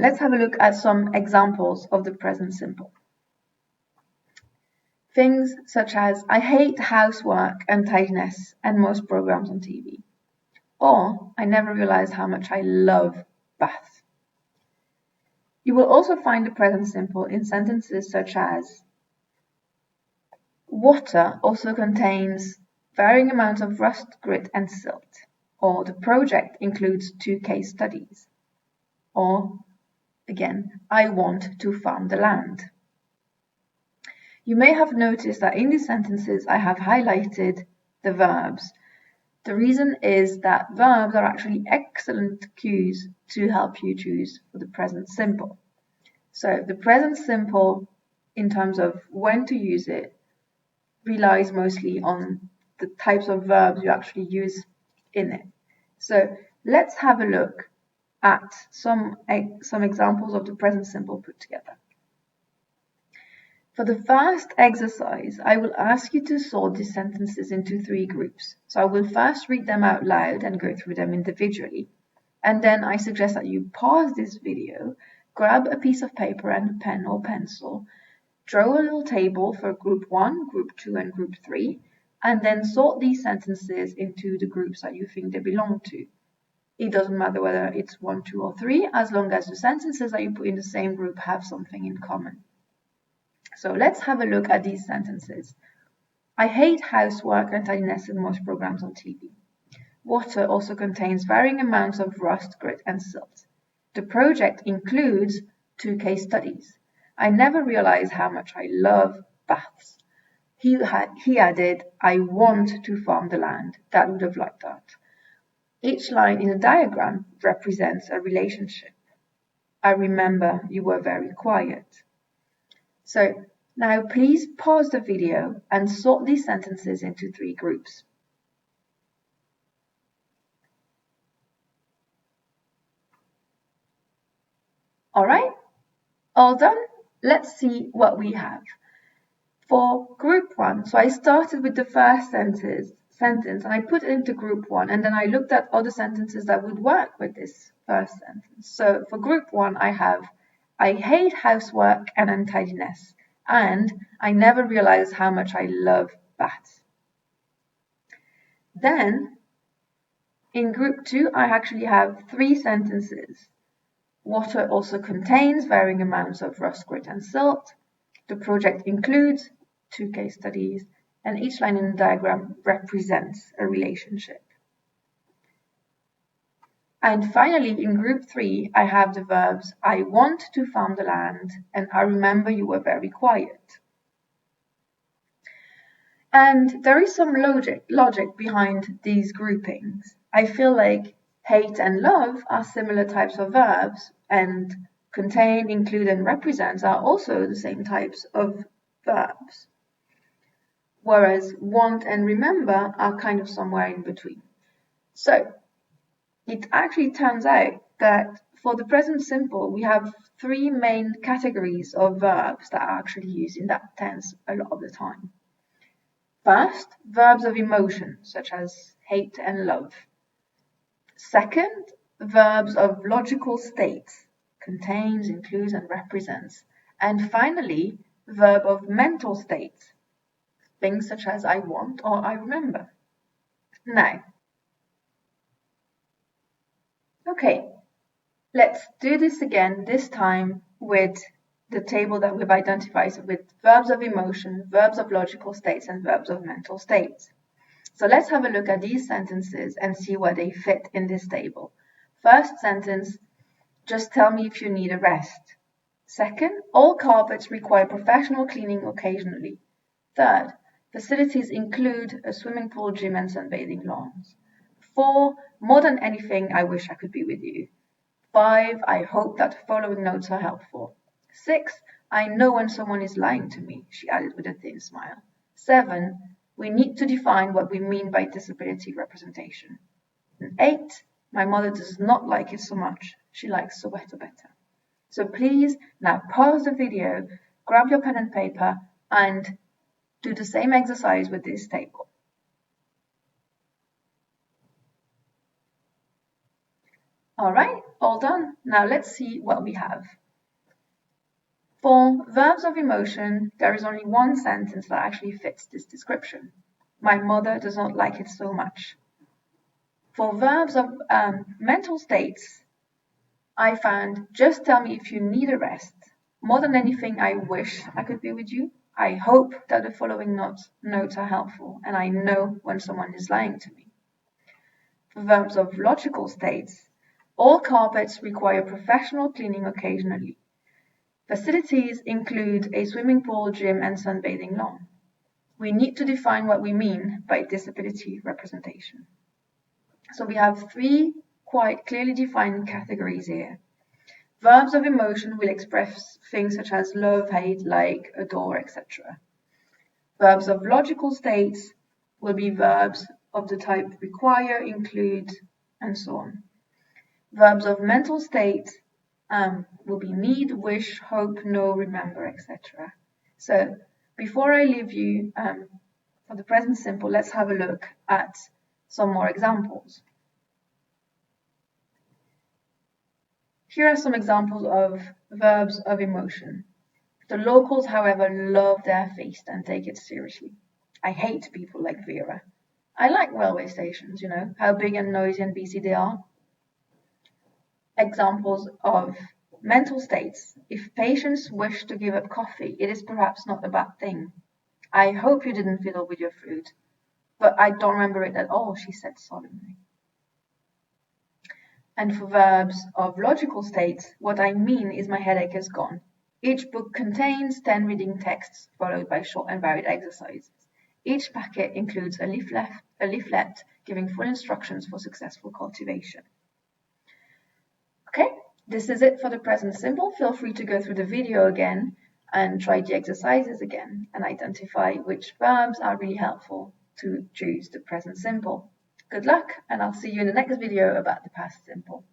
Let's have a look at some examples of the present simple. Things such as, I hate housework and tidiness and most programs on TV. Or, I never realized how much I love baths. You will also find the present simple in sentences such as, water also contains varying amounts of rust, grit, and silt. Or, the project includes 2 case studies. Or, again, I want to farm the land. You may have noticed that in these sentences I have highlighted the verbs. The reason is that verbs are actually excellent cues to help you choose for the present simple. So the present simple, in terms of when to use it, relies mostly on the types of verbs you actually use in it. So let's have a look at some examples of the present simple put together. For the first exercise, I will ask you to sort these sentences into 3 groups. So I will first read them out loud and go through them individually. And then I suggest that you pause this video, grab a piece of paper and a pen or pencil, draw a little table for group 1, group 2, and group 3, and then sort these sentences into the groups that you think they belong to. It doesn't matter whether it's 1, 2, or 3, as long as the sentences that you put in the same group have something in common. So let's have a look at these sentences. I hate housework and tidiness in most programs on TV. Water also contains varying amounts of rust, grit, and silt. The project includes 2 case studies. I never realized how much I love baths. He added, I want to farm the land. Dad would have liked that. Each line in the diagram represents a relationship. I remember you were very quiet. So now please pause the video and sort these sentences into 3 groups. All right, all done? Let's see what we have. For group 1, so I started with the first sentence and I put it into group 1, and then I looked at other sentences that would work with this first sentence. So for group 1, I have, I hate housework and untidiness, and I never realized how much I love baths. Then, in group 2, I actually have 3 sentences. Water also contains varying amounts of rust, grit, and silt. The project includes 2 case studies, and each line in the diagram represents a relationship. And finally, in group 3, I have the verbs, I want to farm the land, and I remember you were very quiet. And there is some logic behind these groupings. I feel like hate and love are similar types of verbs, and contain, include, and represent are also the same types of verbs. Whereas want and remember are kind of somewhere in between. So it actually turns out that for the present simple, we have 3 main categories of verbs that are actually used in that tense a lot of the time. First, verbs of emotion, such as hate and love. Second, verbs of logical states, contains, includes, and represents. And finally, verb of mental states, things such as I want or I remember. Now, okay, let's do this again, this time with the table that we've identified with verbs of emotion, verbs of logical states, and verbs of mental states. So let's have a look at these sentences and see where they fit in this table. First sentence, just tell me if you need a rest. Second, all carpets require professional cleaning occasionally. Third, facilities include a swimming pool, gym, and sunbathing lawns. 4, more than anything, I wish I could be with you. 5, I hope that the following notes are helpful. 6, I know when someone is lying to me, she added with a thin smile. 7, we need to define what we mean by disability representation. And 8, my mother does not like it so much, she likes Soweto better. So please now pause the video, grab your pen and paper, and do the same exercise with this table. All right, all done. Now let's see what we have. For verbs of emotion, there is only one sentence that actually fits this description. My mother does not like it so much. For verbs of mental states, I found just tell me if you need a rest. More than anything, I wish I could be with you. I hope that the following notes are helpful, and I know when someone is lying to me. For verbs of logical states, all carpets require professional cleaning occasionally. Facilities include a swimming pool, gym, and sunbathing lawn. We need to define what we mean by disability representation. So we have three quite clearly defined categories here. Verbs of emotion will express things such as love, hate, like, adore, etc. Verbs of logical states will be verbs of the type require, include, and so on. Verbs of mental states will be need, wish, hope, know, remember, etc. So before I leave you for the present simple, let's have a look at some more examples. Here are some examples of verbs of emotion. The locals, however, love their feast and take it seriously. I hate people like Vera. I like railway stations, how big and noisy and busy they are. Examples of mental states. If patients wish to give up coffee, it is perhaps not a bad thing. I hope you didn't fiddle with your food. But I don't remember it at all, she said solemnly. And for verbs of logical states, what I mean is my headache is gone. Each book contains 10 reading texts followed by short and varied exercises. Each packet includes a leaflet giving full instructions for successful cultivation. Okay, this is it for the present simple. Feel free to go through the video again and try the exercises again and identify which verbs are really helpful to choose the present simple. Good luck, and I'll see you in the next video about the past simple.